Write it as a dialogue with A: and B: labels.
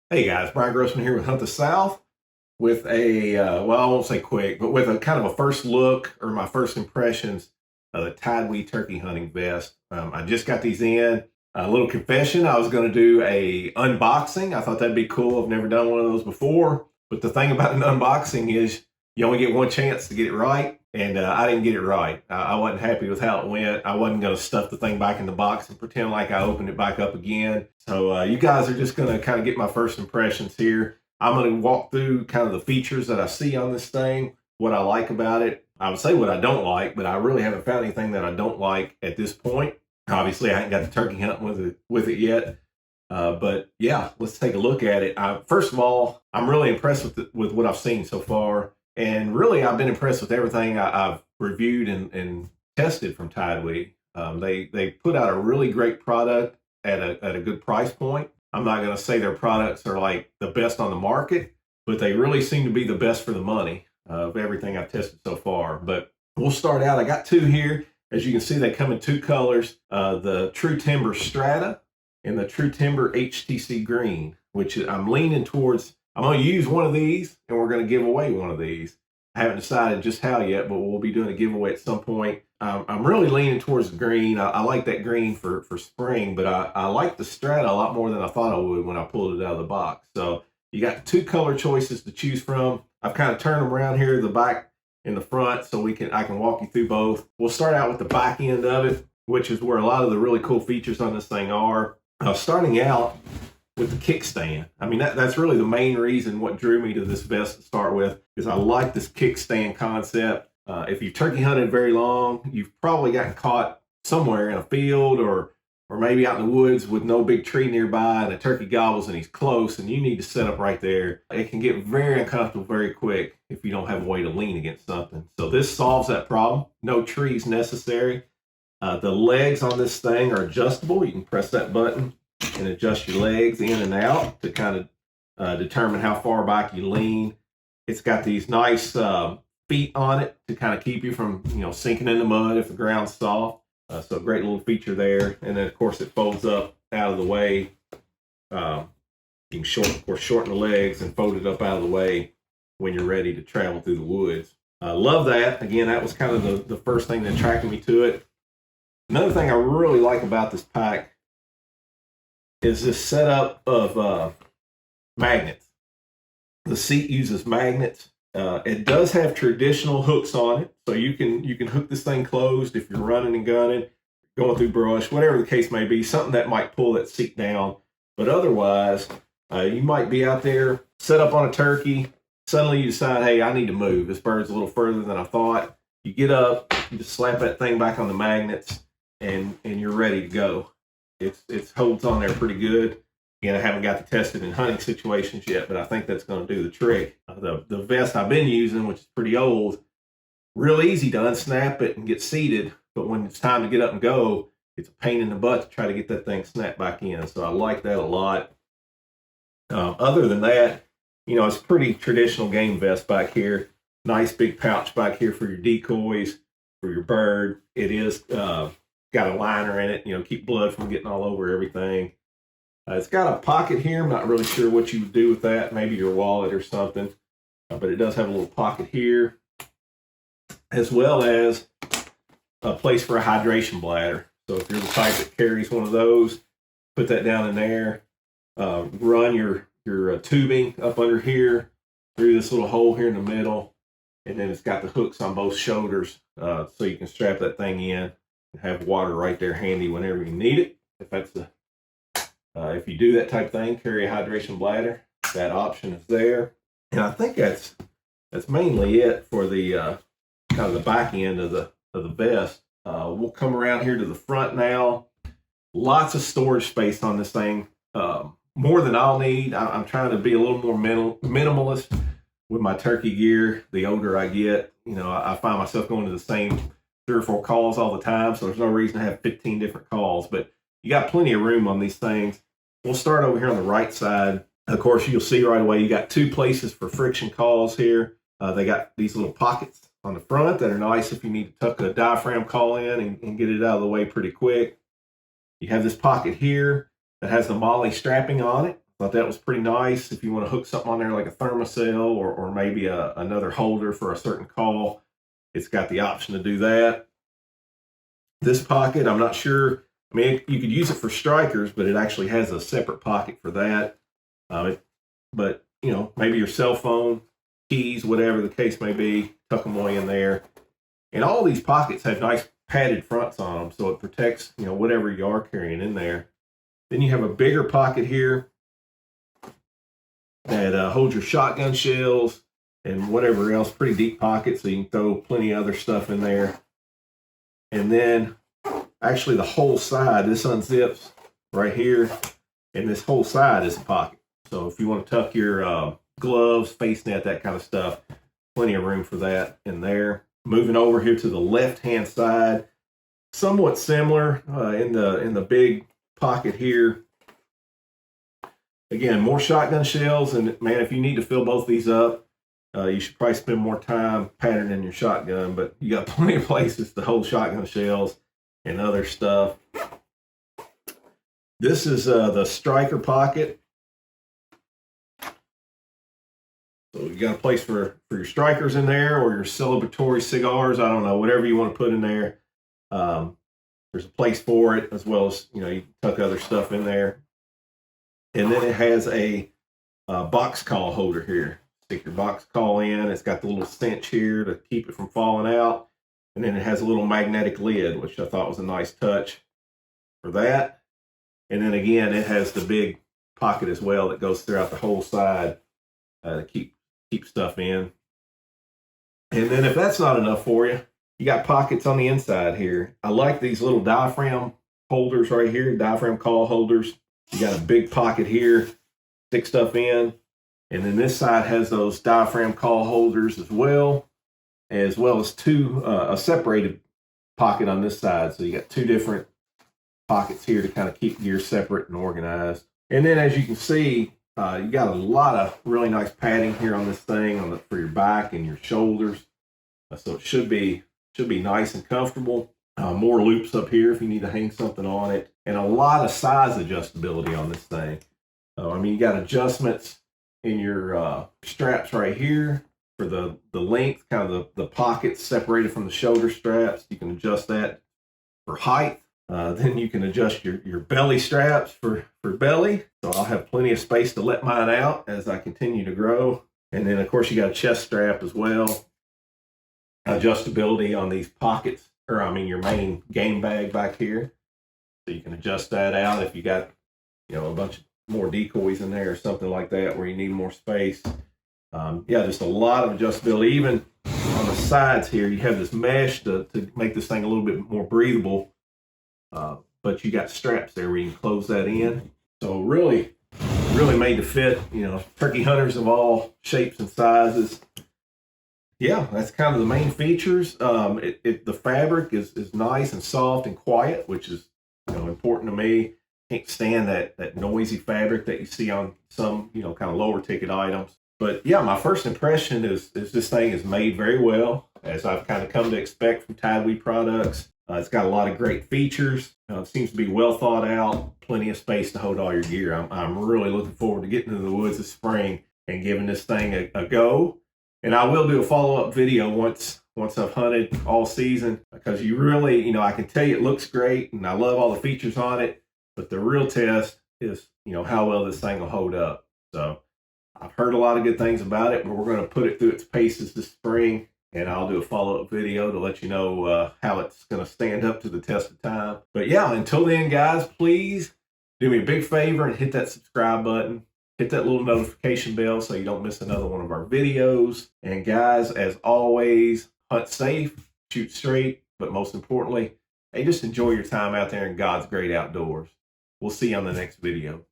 A: Hey guys, Brian Grossman here with Hunt the South with a, well, I won't say quick, but with a kind of a first look or my first impressions of the TideWe turkey hunting vest. I just got these in. A little confession, I was going to do a unboxing. I thought that'd be cool. I've never done one of those before. But the thing about an unboxing is you only get one chance to get it right. And I didn't get it right. I wasn't happy with how it went. I wasn't going to stuff the thing back in the box and pretend like I opened it back up again. So you guys are just going to kind of get my first impressions here. I'm going to walk through kind of the features that I see on this thing, what I like about it. I would say what I don't like, but I really haven't found anything that I don't like at this point. Obviously, I haven't got the turkey hunting with it yet. But yeah, let's take a look at it. First of all, I'm really impressed with what I've seen so far. And really, I've been impressed with everything I've reviewed and tested from TideWe. They put out a really great product at a good price point. I'm not going to say their products are like the best on the market, but they really seem to be the best for the money of everything I've tested so far. But we'll start out. I got two here. As you can see, they come in two colors, the True Timber Strata and the True Timber HTC Green, which I'm leaning towards. I'm going to use one of these, and we're going to give away one of these. I haven't decided just how yet, but we'll be doing a giveaway at some point. I'm really leaning towards the green. I like that green for spring, but I like the Strata a lot more than I thought I would when I pulled it out of the box. So you got two color choices to choose from. I've kind of turned them around here, the back and the front, so I can walk you through both. We'll start out with the back end of it, which is where a lot of the really cool features on this thing are. Starting out with the kickstand. I mean, that's really the main reason what drew me to this vest to start with, is I like this kickstand concept. If you've turkey hunted very long, you've probably gotten caught somewhere in a field or maybe out in the woods with no big tree nearby and a turkey gobbles and he's close and you need to set up right there. It can get very uncomfortable very quick if you don't have a way to lean against something. So this solves that problem. No trees necessary. The legs on this thing are adjustable. You can press that button and adjust your legs in and out to kind of determine how far back you lean. It's got these nice feet on it to kind of keep you from sinking in the mud if the ground's soft. So great little feature there. And then of course it folds up out of the way. You can shorten the legs and fold it up out of the way when you're ready to travel through the woods. I love that. Again, that was kind of the first thing that attracted me to it. Another thing I really like about this pack is this setup of magnets. The seat uses magnets. It does have traditional hooks on it, so you can hook this thing closed if you're running and gunning, going through brush, whatever the case may be, something that might pull that seat down. But otherwise, you might be out there, set up on a turkey, suddenly you decide, hey, I need to move. This bird's a little further than I thought. You get up, you just slap that thing back on the magnets, and you're ready to go. It holds on there pretty good. Again, I haven't got to test it in hunting situations yet, but I think that's going to do the trick. The vest I've been using, which is pretty old, real easy to unsnap it and get seated, but when it's time to get up and go, it's a pain in the butt to try to get that thing snapped back in. So I like that a lot. Other than that, it's pretty traditional game vest back here. Nice big pouch back here for your decoys, for your bird. It is got a liner in it, keep blood from getting all over everything. It's got a pocket here. I'm not really sure what you would do with that. Maybe your wallet or something. But it does have a little pocket here, as well as a place for a hydration bladder. So if you're the type that carries one of those, put that down in there. Run your tubing up under here through this little hole here in the middle. And then it's got the hooks on both shoulders, so you can strap that thing in and have water right there handy whenever you need it. If you do that type of thing, carry a hydration bladder, that option is there. And I think that's mainly it for the kind of the back end of the vest. We'll come around here to the front now. Lots of storage space on this thing, more than I'll need. I'm trying to be a little more minimalist with my turkey gear. The older I get, I find myself going to the same 3 or 4 calls all the time, so there's no reason to have 15 different calls, but you got plenty of room on these things. We'll start over here on the right side. Of course, you'll see right away you got 2 places for friction calls here. They got these little pockets on the front that are nice if you need to tuck a diaphragm call in and get it out of the way pretty quick. You have this pocket here that has the MOLLE strapping on it, Thought that was pretty nice. If you want to hook something on there like a thermocell or maybe another holder for a certain call, it's got the option to do that. This pocket, I'm not sure. I mean, you could use it for strikers, but it actually has a separate pocket for that. But, you know, maybe your cell phone, keys, whatever the case may be, tuck them away in there. And all these pockets have nice padded fronts on them, so it protects, you know, whatever you are carrying in there. Then you have a bigger pocket here that holds your shotgun shells and whatever else, pretty deep pocket, so you can throw plenty of other stuff in there. And then actually the whole side, this unzips right here, and this whole side is a pocket. So if you want to tuck your gloves, face net, that kind of stuff, plenty of room for that in there. Moving over here to the left-hand side, somewhat similar in the big pocket here. Again, more shotgun shells, and man, if you need to fill both these up, you should probably spend more time patterning your shotgun, but you got plenty of places to hold shotgun shells and other stuff. This is the striker pocket. So you got a place for your strikers in there, or your celebratory cigars. I don't know, whatever you want to put in there. There's a place for it, as well as, you know, you can tuck other stuff in there. And then it has a box call holder here. Stick your box call in. It's got the little cinch here to keep it from falling out. And then it has a little magnetic lid, which I thought was a nice touch for that. And then again, it has the big pocket as well that goes throughout the whole side to keep stuff in. And then if that's not enough for you, you got pockets on the inside here. I like these little diaphragm holders right here, diaphragm call holders. You got a big pocket here, stick stuff in. And then this side has those diaphragm call holders as well as a separated pocket on this side. So you got two different pockets here to kind of keep gear separate and organized. And then as you can see, you got a lot of really nice padding here on this thing for your back and your shoulders. So it should be nice and comfortable. More loops up here if you need to hang something on it. And a lot of size adjustability on this thing. I mean, you got adjustments in your straps right here for the length, kind of the pockets separated from the shoulder straps. You can adjust that for height. Then you can adjust your belly straps for belly. So I'll have plenty of space to let mine out as I continue to grow. And then of course you got a chest strap as well. Adjustability on these pockets, or I mean your main game bag back here. So you can adjust that out if you got, you know, a bunch of more decoys in there or something like that where you need more space. Yeah, just a lot of adjustability. Even on the sides here, you have this mesh to make this thing a little bit more breathable. But you got straps there where you can close that in. So really made to fit, you know, turkey hunters of all shapes and sizes. Yeah, that's kind of the main features. The fabric is nice and soft and quiet, which is, you know, important to me. Can't stand that noisy fabric that you see on some, you know, kind of lower ticket items. But yeah, my first impression is this thing is made very well, as I've kind of come to expect from TideWe products. It's got a lot of great features. It seems to be well thought out, plenty of space to hold all your gear. I'm really looking forward to getting into the woods this spring and giving this thing a go. And I will do a follow-up video once I've hunted all season, because you really, you know, I can tell you it looks great and I love all the features on it, but the real test is, you know, how well this thing will hold up. So I've heard a lot of good things about it, but we're going to put it through its paces this spring, and I'll do a follow-up video to let you know how it's going to stand up to the test of time. But yeah, until then, guys, please do me a big favor and hit that subscribe button. Hit that little notification bell so you don't miss another one of our videos. And guys, as always, hunt safe, shoot straight, but most importantly, hey, just enjoy your time out there in God's great outdoors. We'll see you on the next video.